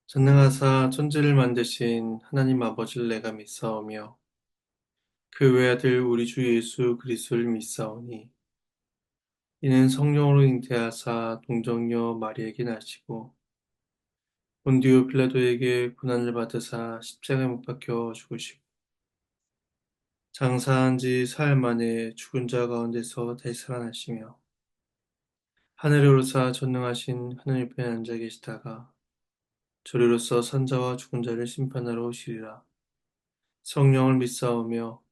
전능하사 천지를 만드신 하나님 아버지를 내가 믿사오며 그 외아들 우리 주 예수 그리스도를 믿사오니 이는 성령으로 잉태하사 동정녀 마리에게 나시고 본디오 빌라도에게 고난을 받으사 십자가에 못 박혀 죽으시고 장사한 지 사흘 만에 죽은 자 가운데서 다시 살아나시며 하늘에 오르사 전능하신 하나님 옆에 앉아 계시다가 저리로서 산자와 죽은 자를 심판하러 오시리라. 성령을 믿사오며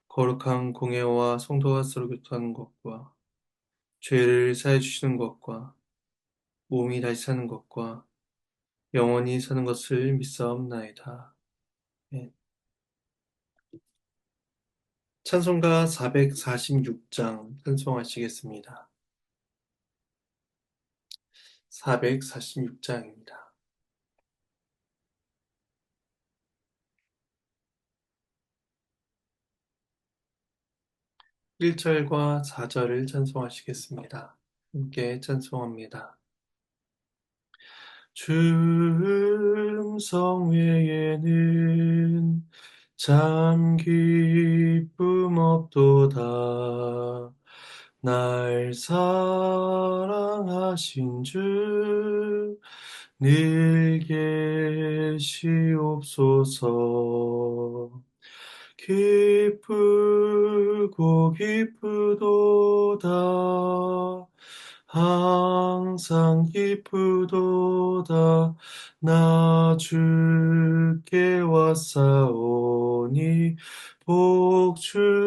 거룩한 공예와 성도가 서로 교통하는 것과 죄를 사해 주시는 것과 몸이 다시 사는 것과 영원히 사는 것을 믿사옵나이다. 네. 찬송가 446장 찬송하시겠습니다. 446장입니다. 1절과 4절을 찬송하시겠습니다. 함께 찬송합니다. 주 음성 외에는 참 기쁨 없도다. 날 사랑하신 주 늘 계시옵소서. 기쁘고 기쁘도다. 항상 기쁘도다. 나 주께 왔사오니 복 주옵소서.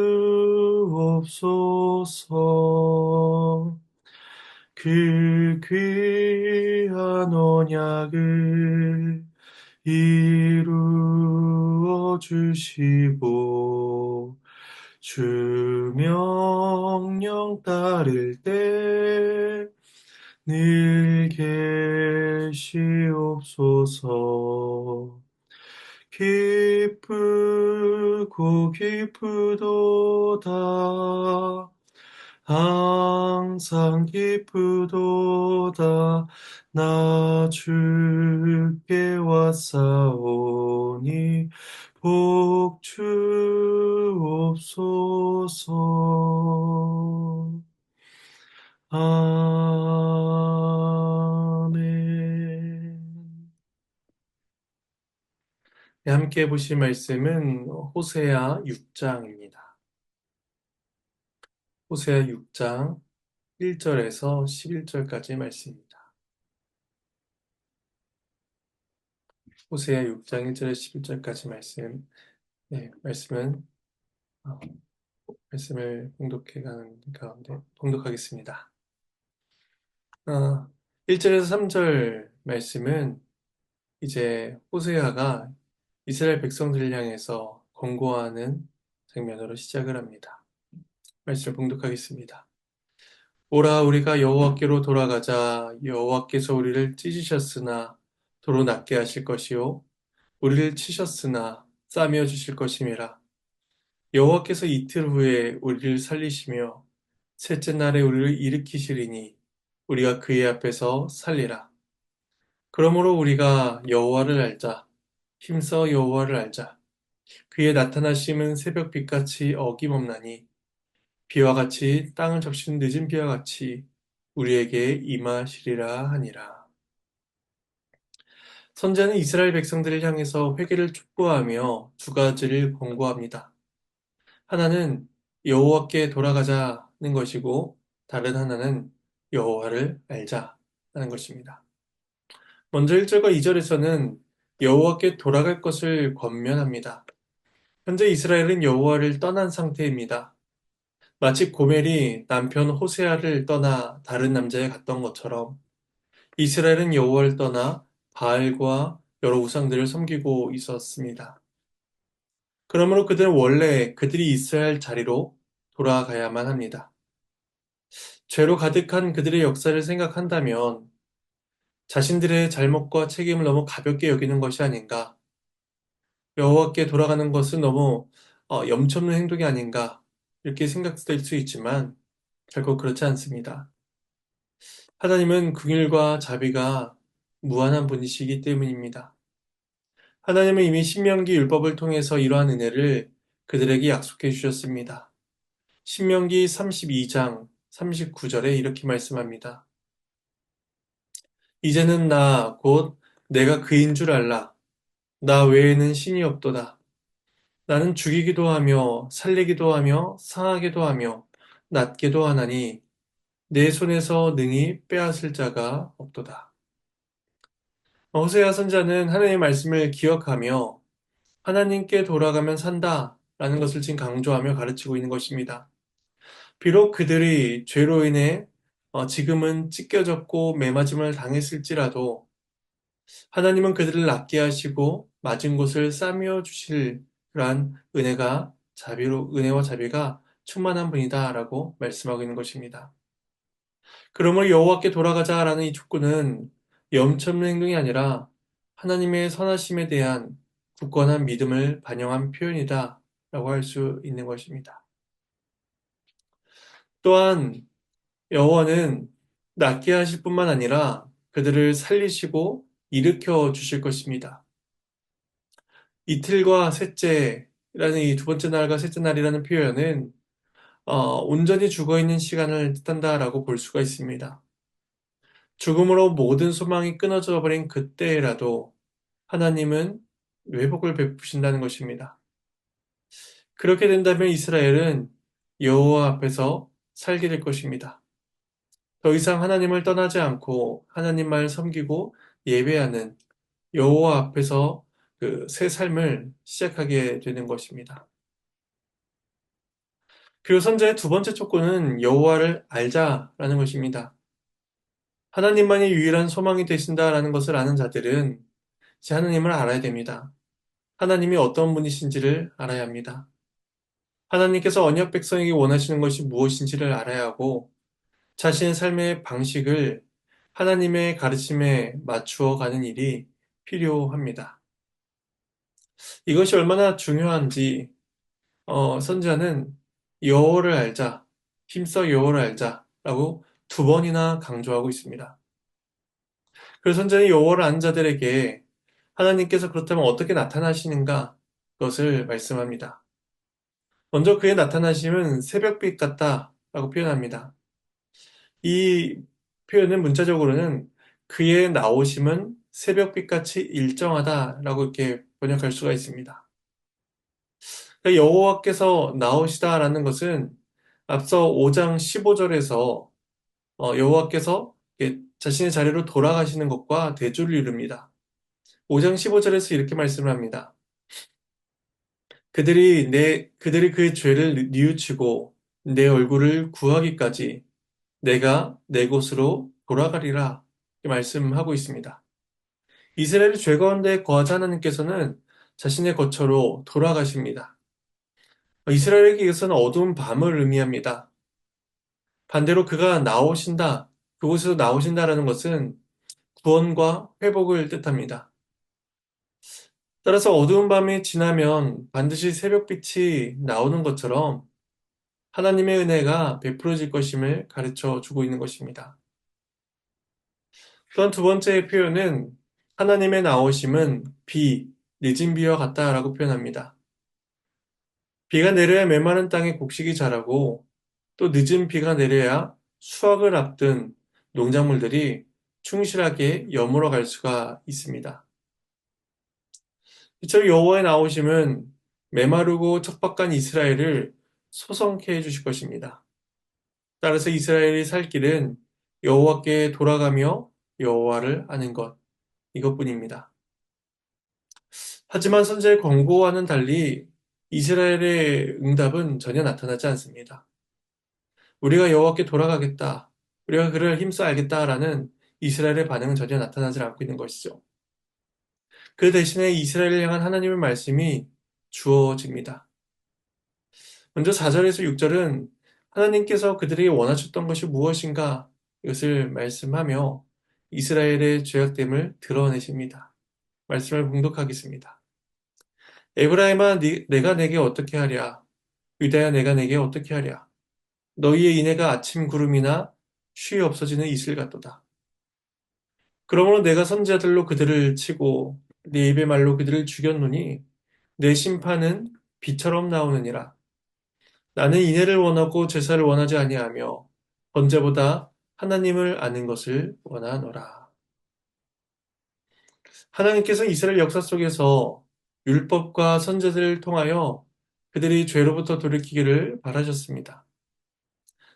그 귀한 언약을 이루어 주시고 주 명령 따를 때 늘 계시옵소서. 기쁘고 기쁘도다. 항상 기쁘도다. 나 주께 왔사오니 복 주옵소서. 아멘. 네, 함께 보실 말씀은 호세아 6장입니다. 호세아 6장 1절에서 11절까지 말씀입니다. 호세아 6장 1절에서 11절까지 말씀. 네, 어, 말씀을 봉독해 가는 가운데 봉독하겠습니다. 1절에서 3절 말씀은 이제 호세아가 이스라엘 백성들을 향해서 권고하는 장면으로 시작을 합니다. 말씀을 봉독하겠습니다. 오라 우리가 여호와께로 돌아가자. 여호와께서 우리를 찢으셨으나 도로 낫게 하실 것이요 우리를 치셨으나 싸매어 주실 것임이라. 여호와께서 이틀 후에 우리를 살리시며 셋째 날에 우리를 일으키시리니 우리가 그의 앞에서 살리라. 그러므로 우리가 여호와를 알자. 힘써 여호와를 알자. 그의 나타나심은 새벽빛같이 어김없나니 비와 같이 땅을 적시는 늦은 비와 같이 우리에게 임하시리라 하니라. 선지자는 이스라엘 백성들을 향해서 회개를 촉구하며 두 가지를 권고합니다. 하나는 여호와께 돌아가자는 것이고 다른 하나는 여호와를 알자는 것입니다. 먼저 1절과 2절에서는 여호와께 돌아갈 것을 권면합니다. 현재 이스라엘은 여호와를 떠난 상태입니다. 마치 고멜이 남편 호세아를 떠나 다른 남자에 갔던 것처럼 이스라엘은 여호와를 떠나 바알과 여러 우상들을 섬기고 있었습니다. 그러므로 그들은 원래 그들이 있어야 할 자리로 돌아가야만 합니다. 죄로 가득한 그들의 역사를 생각한다면 자신들의 잘못과 책임을 너무 가볍게 여기는 것이 아닌가, 여호와께 돌아가는 것은 너무 염치 없는 행동이 아닌가 이렇게 생각될 수 있지만 결코 그렇지 않습니다. 하나님은 긍휼과 자비가 무한한 분이시기 때문입니다. 하나님은 이미 신명기 율법을 통해서 이러한 은혜를 그들에게 약속해 주셨습니다. 신명기 32장 39절에 이렇게 말씀합니다. 이제는 나 곧 내가 그인 줄 알라. 나 외에는 신이 없도다. 나는 죽이기도 하며 살리기도 하며 상하기도 하며 낫게도 하나니 내 손에서 능히 빼앗을 자가 없도다. 호세아 선자는 하나님의 말씀을 기억하며 하나님께 돌아가면 산다 라는 것을 지금 강조하며 가르치고 있는 것입니다. 비록 그들이 죄로 인해 지금은 찢겨졌고 매맞음을 당했을지라도 하나님은 그들을 낫게 하시고 맞은 곳을 싸매어 주실 그러한 은혜와 자비가 충만한 분이다라고 말씀하고 있는 것입니다. 그러므로 여호와께 돌아가자라는 이 촉구는 염치 없는 행동이 아니라 하나님의 선하심에 대한 굳건한 믿음을 반영한 표현이다라고 할 수 있는 것입니다. 또한 여호와는 낫게 하실 뿐만 아니라 그들을 살리시고 일으켜 주실 것입니다. 이틀과 셋째라는 이 두 번째 날과 셋째 날이라는 표현은 온전히 죽어 있는 시간을 뜻한다라고 볼 수가 있습니다. 죽음으로 모든 소망이 끊어져 버린 그때라도 하나님은 회복을 베푸신다는 것입니다. 그렇게 된다면 이스라엘은 여호와 앞에서 살게 될 것입니다. 더 이상 하나님을 떠나지 않고 하나님만 섬기고 예배하는 여호와 앞에서 그 새 삶을 시작하게 되는 것입니다. 그리고 선자의 두 번째 촉구는 여호와를 알자라는 것입니다. 하나님만이 유일한 소망이 되신다라는 것을 아는 자들은 이제 하나님을 알아야 됩니다. 하나님이 어떤 분이신지를 알아야 합니다. 하나님께서 언약 백성에게 원하시는 것이 무엇인지를 알아야 하고 자신의 삶의 방식을 하나님의 가르침에 맞추어 가는 일이 필요합니다. 이것이 얼마나 중요한지 선지자는 여호와를 알자, 힘써 여호와를 알자라고 두 번이나 강조하고 있습니다. 그래서 선지자는 여호와를 아는 자들에게 하나님께서 그렇다면 어떻게 나타나시는가 그것을 말씀합니다. 먼저 그의 나타나심은 새벽빛 같다라고 표현합니다. 이 표현은 문자적으로는 그의 나오심은 새벽빛같이 일정하다라고 이렇게 번역할 수가 있습니다. 그러니까 여호와께서 나오시다라는 것은 앞서 5장 15절에서 여호와께서 자신의 자리로 돌아가시는 것과 대조를 이룹니다. 5장 15절에서 이렇게 말씀을 합니다. 그들이 그 죄를 뉘우치고 내 얼굴을 구하기까지 내가 내 곳으로 돌아가리라 이렇게 말씀하고 있습니다. 이스라엘의 죄 가운데 거하자 하나님께서는 자신의 거처로 돌아가십니다. 이스라엘에게 이것은 어두운 밤을 의미합니다. 반대로 그가 나오신다, 그곳에서 나오신다라는 것은 구원과 회복을 뜻합니다. 따라서 어두운 밤이 지나면 반드시 새벽빛이 나오는 것처럼 하나님의 은혜가 베풀어질 것임을 가르쳐 주고 있는 것입니다. 또한 두 번째 표현은 하나님의 나오심은 늦은 비와 같다라고 표현합니다. 비가 내려야 메마른 땅에 곡식이 자라고 또 늦은 비가 내려야 수확을 앞둔 농작물들이 충실하게 여물어 갈 수가 있습니다. 이처럼 여호와의 나오심은 메마르고 척박한 이스라엘을 소성케 해주실 것입니다. 따라서 이스라엘이 살 길은 여호와께 돌아가며 여호와를 아는 것 이것뿐입니다. 하지만 선지자의 권고와는 달리 이스라엘의 응답은 전혀 나타나지 않습니다. 우리가 여호와께 돌아가겠다. 우리가 그를 힘써 알겠다라는 이스라엘의 반응은 전혀 나타나지 않고 있는 것이죠. 그 대신에 이스라엘을 향한 하나님의 말씀이 주어집니다. 먼저 4절에서 6절은 하나님께서 그들에게 원하셨던 것이 무엇인가 이것을 말씀하며 이스라엘의 죄악됨을 드러내십니다. 말씀을 봉독하겠습니다. 에브라임아 내가 내게 어떻게 하랴? 유다야 내가 내게 어떻게 하랴? 너희의 인애가 아침 구름이나 쉬 없어지는 이슬 같도다. 그러므로 내가 선지자들로 그들을 치고 내 입의 말로 그들을 죽였노니 내 심판은 비처럼 나오느니라. 나는 인애를 원하고 제사를 원하지 아니하며 번제보다 하나님을 아는 것을 원하노라. 하나님께서 이스라엘 역사 속에서 율법과 선제들을 통하여 그들이 죄로부터 돌이키기를 바라셨습니다.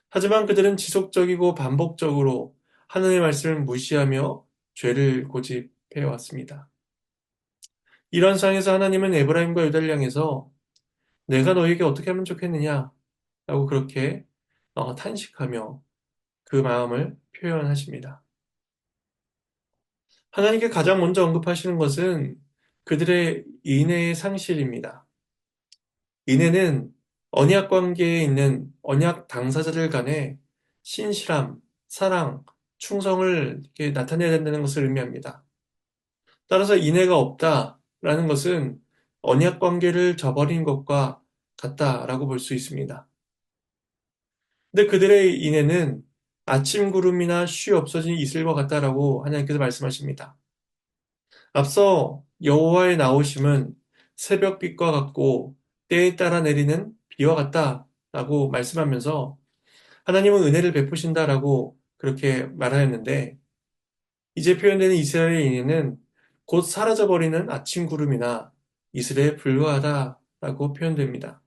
하지만 그들은 지속적이고 반복적으로 하나님의 말씀을 무시하며 죄를 고집해 왔습니다. 이런 상황에서 하나님은 에브라임과 유다를 향해서 내가 너에게 어떻게 하면 좋겠느냐 라고 그렇게 탄식하며 그 마음을 표현하십니다. 하나님께 가장 먼저 언급하시는 것은 그들의 인애의 상실입니다. 인애는 언약 관계에 있는 언약 당사자들 간의 신실함, 사랑, 충성을 이렇게 나타내야 된다는 것을 의미합니다. 따라서 인애가 없다라는 것은 언약 관계를 저버린 것과 같다라고 볼 수 있습니다. 근데 그들의 인애는 아침 구름이나 쉬 없어진 이슬과 같다라고 하나님께서 말씀하십니다. 앞서 여호와의 나오심은 새벽빛과 같고 때에 따라 내리는 비와 같다라고 말씀하면서 하나님은 은혜를 베푸신다라고 그렇게 말하였는데 이제 표현되는 이스라엘의 인애는 곧 사라져버리는 아침 구름이나 이슬에 불과하다라고 표현됩니다.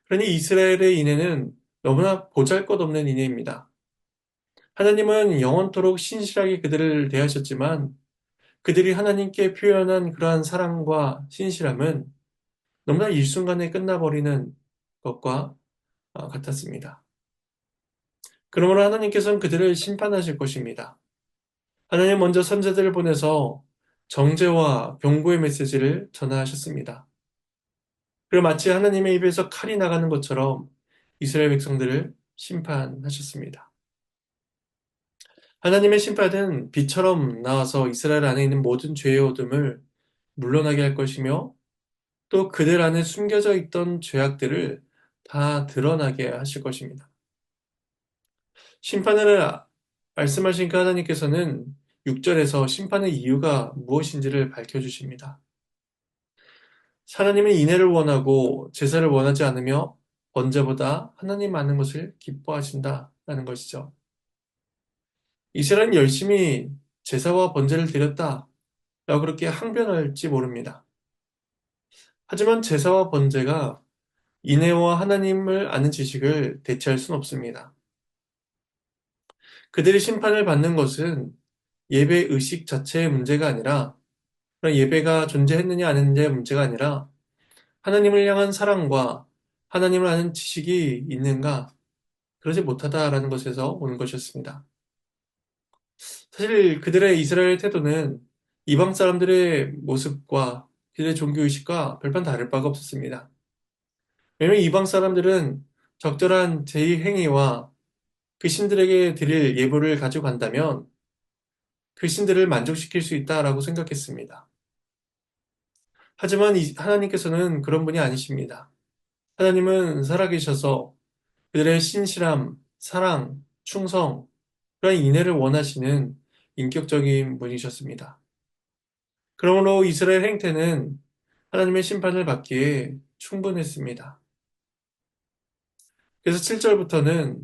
그러니 이스라엘의 인애는 너무나 보잘것없는 인애입니다. 하나님은 영원토록 신실하게 그들을 대하셨지만 그들이 하나님께 표현한 그러한 사랑과 신실함은 너무나 일순간에 끝나버리는 것과 같았습니다. 그러므로 하나님께서는 그들을 심판하실 것입니다. 하나님 먼저 선제들을 보내서 정죄와 경고의 메시지를 전하셨습니다. 그리고 마치 하나님의 입에서 칼이 나가는 것처럼 이스라엘 백성들을 심판하셨습니다. 하나님의 심판은 비처럼 나와서 이스라엘 안에 있는 모든 죄의 어둠을 물러나게 할 것이며 또 그들 안에 숨겨져 있던 죄악들을 다 드러나게 하실 것입니다. 심판을 말씀하신 그 하나님께서는 6절에서 심판의 이유가 무엇인지를 밝혀주십니다. 하나님은 인애를 원하고 제사를 원하지 않으며 번제보다 하나님 아는 것을 기뻐하신다라는 것이죠. 이스라엘은 열심히 제사와 번제를 드렸다 라고 그렇게 항변할지 모릅니다. 하지만 제사와 번제가 인애와 하나님을 아는 지식을 대체할 수는 없습니다. 그들이 심판을 받는 것은 예배 의식 자체의 문제가 아니라 그런 예배가 존재했느냐 안 했느냐의 문제가 아니라 하나님을 향한 사랑과 하나님을 아는 지식이 있는가 그러지 못하다라는 것에서 오는 것이었습니다. 사실 그들의 이스라엘 태도는 이방 사람들의 모습과 그들의 종교의식과 별반 다를 바가 없었습니다. 왜냐하면 이방 사람들은 적절한 제의 행위와 그 신들에게 드릴 예물을 가지고 간다면 그 신들을 만족시킬 수 있다라고 생각했습니다. 하지만 하나님께서는 그런 분이 아니십니다. 하나님은 살아계셔서 그들의 신실함, 사랑, 충성, 그런 인애를 원하시는 인격적인 분이셨습니다. 그러므로 이스라엘 행태는 하나님의 심판을 받기에 충분했습니다. 그래서 7절부터는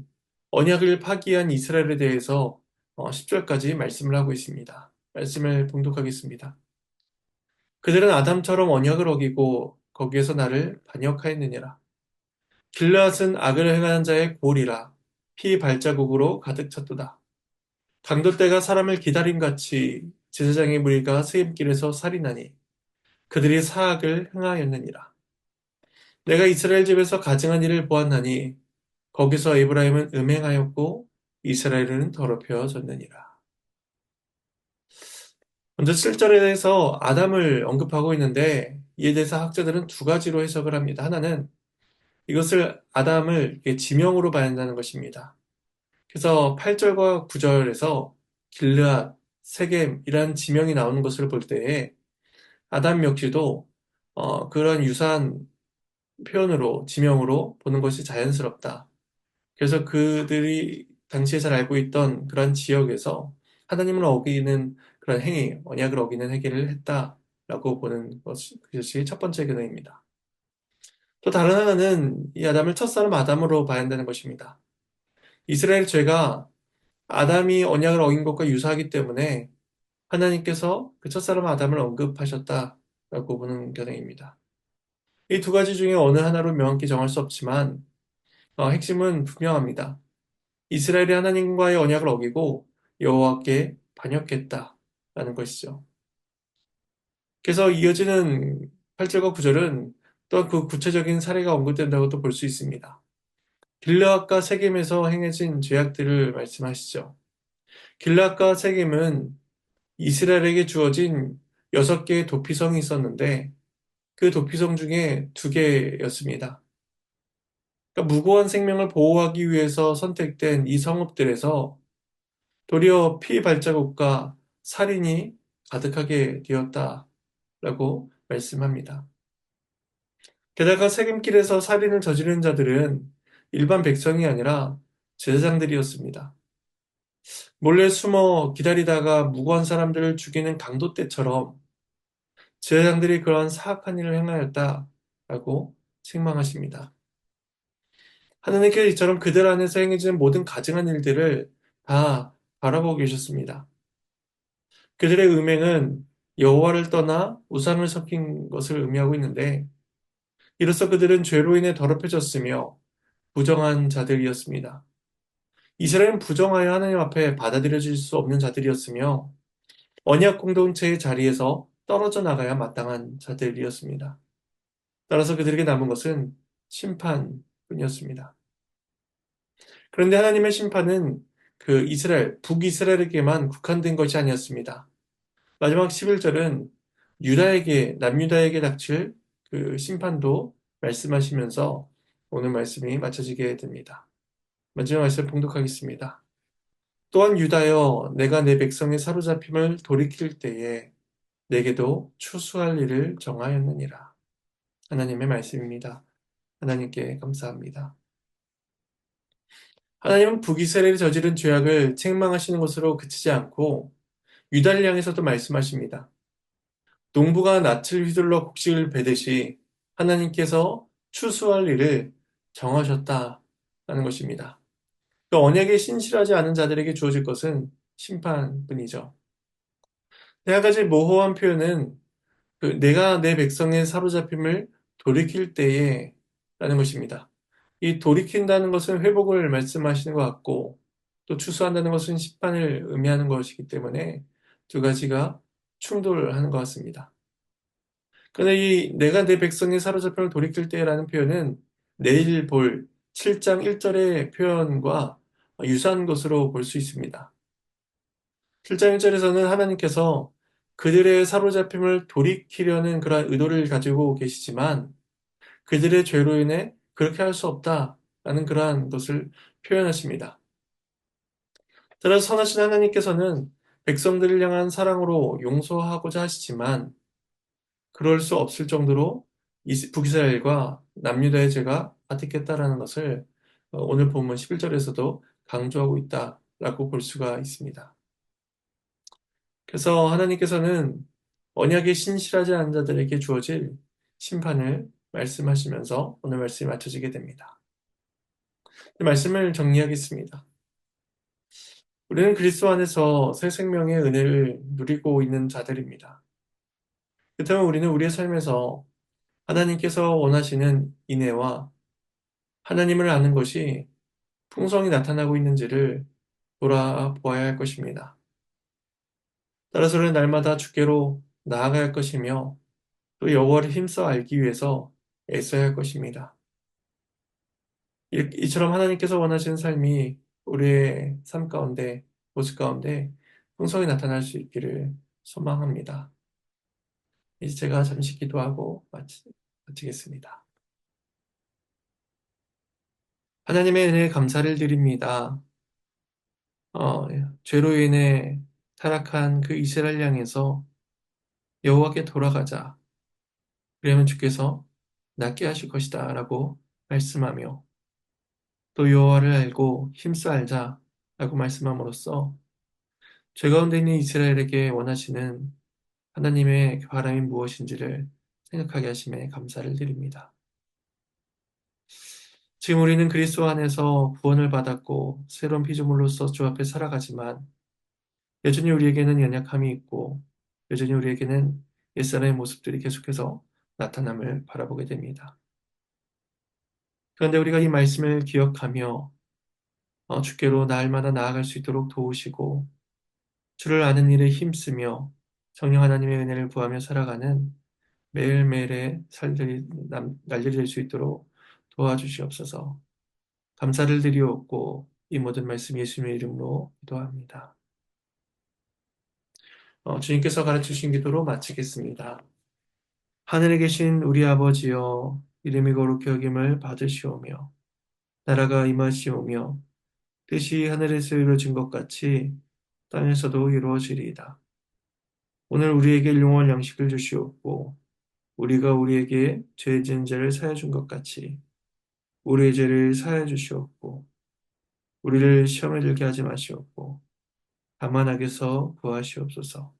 언약을 파기한 이스라엘에 대해서 10절까지 말씀을 하고 있습니다. 말씀을 봉독하겠습니다. 그들은 아담처럼 언약을 어기고 거기에서 나를 반역하였느니라. 길르앗은 악을 행하는 자의 골이라 피 발자국으로 가득 찼도다. 강도떼가 사람을 기다림같이 제사장의 무리가 세임길에서 살인하니 그들이 사악을 행하였느니라. 내가 이스라엘 집에서 가증한 일을 보았나니 거기서 에브라임은 음행하였고 이스라엘은 더럽혀졌느니라. 먼저 7절에 대해서 아담을 언급하고 있는데 이에 대해서 학자들은 두 가지로 해석을 합니다. 하나는 이것을 아담을 지명으로 봐야 한다는 것입니다. 그래서 8절과 9절에서 길르앗, 세겜이라는 지명이 나오는 것을 볼 때에 아담 역시도 그런 유사한 표현으로 지명으로 보는 것이 자연스럽다. 그래서 그들이 당시에 잘 알고 있던 그런 지역에서 하나님을 어기는 그런 행위, 언약을 어기는 행위를 했다. 라고 보는 그것이 첫 번째 견해입니다. 또 다른 하나는 이 아담을 첫사람 아담으로 봐야 한다는 것입니다. 이스라엘 죄가 아담이 언약을 어긴 것과 유사하기 때문에 하나님께서 그 첫사람 아담을 언급하셨다라고 보는 견해입니다. 이 두 가지 중에 어느 하나로 명확히 정할 수 없지만 핵심은 분명합니다. 이스라엘이 하나님과의 언약을 어기고 여호와께 반역했다라는 것이죠. 그래서 이어지는 8절과 9절은 또한 그 구체적인 사례가 언급된다고도 볼 수 있습니다. 길르앗과 세겜에서 행해진 죄악들을 말씀하시죠. 길르앗과 세겜은 이스라엘에게 주어진 6개의 도피성이 있었는데 그 도피성 중에 2개였습니다. 그러니까 무고한 생명을 보호하기 위해서 선택된 이 성읍들에서 도리어 피 발자국과 살인이 가득하게 되었다라고 말씀합니다. 게다가 세겜길에서 살인을 저지른 자들은 일반 백성이 아니라 제사장들이었습니다. 몰래 숨어 기다리다가 무고한 사람들을 죽이는 강도 때처럼 제사장들이 그러한 사악한 일을 행하였다라고 책망하십니다. 하느님께서 이처럼 그들 안에서 행해지는 모든 가증한 일들을 다 바라보고 계셨습니다. 그들의 음행은 여호와를 떠나 우상을 섬긴 것을 의미하고 있는데 이로써 그들은 죄로 인해 더럽혀졌으며 부정한 자들이었습니다. 이스라엘은 부정하여 하나님 앞에 받아들여질 수 없는 자들이었으며 언약 공동체의 자리에서 떨어져 나가야 마땅한 자들이었습니다. 따라서 그들에게 남은 것은 심판뿐이었습니다. 그런데 하나님의 심판은 그 이스라엘, 북이스라엘에게만 국한된 것이 아니었습니다. 마지막 11절은 유다에게, 남유다에게 닥칠 그 심판도 말씀하시면서 오늘 말씀이 맞춰지게 됩니다. 마지막 말씀 봉독하겠습니다. 또한 유다여, 내가 내 백성의 사로잡힘을 돌이킬 때에 내게도 추수할 일을 정하였느니라. 하나님의 말씀입니다. 하나님께 감사합니다. 하나님은 북이스라엘이 저지른 죄악을 책망하시는 것으로 그치지 않고 유다를 향해서도 말씀하십니다. 농부가 낯을 휘둘러 곡식을 베듯이 하나님께서 추수할 일을 정하셨다라는 것입니다. 그 언약에 신실하지 않은 자들에게 주어질 것은 심판뿐이죠. 네, 한 가지 모호한 표현은 내가 내 백성의 사로잡힘을 돌이킬 때에 라는 것입니다. 이 돌이킨다는 것은 회복을 말씀하시는 것 같고 또 추수한다는 것은 심판을 의미하는 것이기 때문에 두 가지가 충돌하는 것 같습니다. 그런데 이 내가 내 백성의 사로잡힘을 돌이킬 때라는 표현은 내일 볼 7장 1절의 표현과 유사한 것으로 볼 수 있습니다. 7장 1절에서는 하나님께서 그들의 사로잡힘을 돌이키려는 그러한 의도를 가지고 계시지만 그들의 죄로 인해 그렇게 할 수 없다라는 그러한 것을 표현하십니다. 따라서 선하신 하나님께서는 백성들을 향한 사랑으로 용서하고자 하시지만 그럴 수 없을 정도로 북이스라엘과 남유다의 죄가 가득했다라는 것을 오늘 본문 11절에서도 강조하고 있다라고 볼 수가 있습니다. 그래서 하나님께서는 언약에 신실하지 않은 자들에게 주어질 심판을 말씀하시면서 오늘 말씀이 맞춰지게 됩니다. 말씀을 정리하겠습니다. 우리는 그리스도 안에서 새 생명의 은혜를 누리고 있는 자들입니다. 그렇다면 우리는 우리의 삶에서 하나님께서 원하시는 인애와 하나님을 아는 것이 풍성히 나타나고 있는지를 돌아보아야 할 것입니다. 따라서는 날마다 주께로 나아가야 할 것이며 또 여호와를 힘써 알기 위해서 애써야 할 것입니다. 이처럼 하나님께서 원하시는 삶이 우리의 삶 가운데, 모습 가운데 풍성히 나타날 수 있기를 소망합니다. 이제 제가 잠시 기도하고 마치겠습니다. 하나님의 은혜에 감사를 드립니다. 죄로 인해 타락한 그 이스라엘 향해서 여호와께 돌아가자. 그러면 주께서 낫게 하실 것이다 라고 말씀하며 또 여호와를 알고 힘써 알자 라고 말씀함으로써 죄 가운데 있는 이스라엘에게 원하시는 하나님의 바람이 무엇인지를 생각하게 하심에 감사를 드립니다. 지금 우리는 그리스도 안에서 구원을 받았고 새로운 피조물로서 주 앞에 살아가지만 여전히 우리에게는 연약함이 있고 여전히 우리에게는 옛사람의 모습들이 계속해서 나타남을 바라보게 됩니다. 그런데 우리가 이 말씀을 기억하며 주께로 날마다 나아갈 수 있도록 도우시고 주를 아는 일에 힘쓰며 성령 하나님의 은혜를 구하며 살아가는 매일매일의 날들이 될 수 있도록 도와주시옵소서. 감사를 드리옵고 이 모든 말씀 예수님의 이름으로 기도합니다. 주님께서 가르치신 기도로 마치겠습니다. 하늘에 계신 우리 아버지여 이름이 거룩히 여김을 받으시오며 나라가 임하시오며 뜻이 하늘에서 이루어진 것 같이 땅에서도 이루어지리이다. 오늘 우리에게 일용할 양식을 주시옵고 우리가 우리에게 죄 지은 자를 사해 준 것 같이 우리의 죄를 사해 주시옵고 우리를 시험에 들게 하지 마시옵고 다만 악에서 구하시옵소서.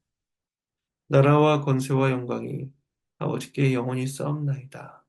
나라와 권세와 영광이 아버지께 영원히 싸움나이다.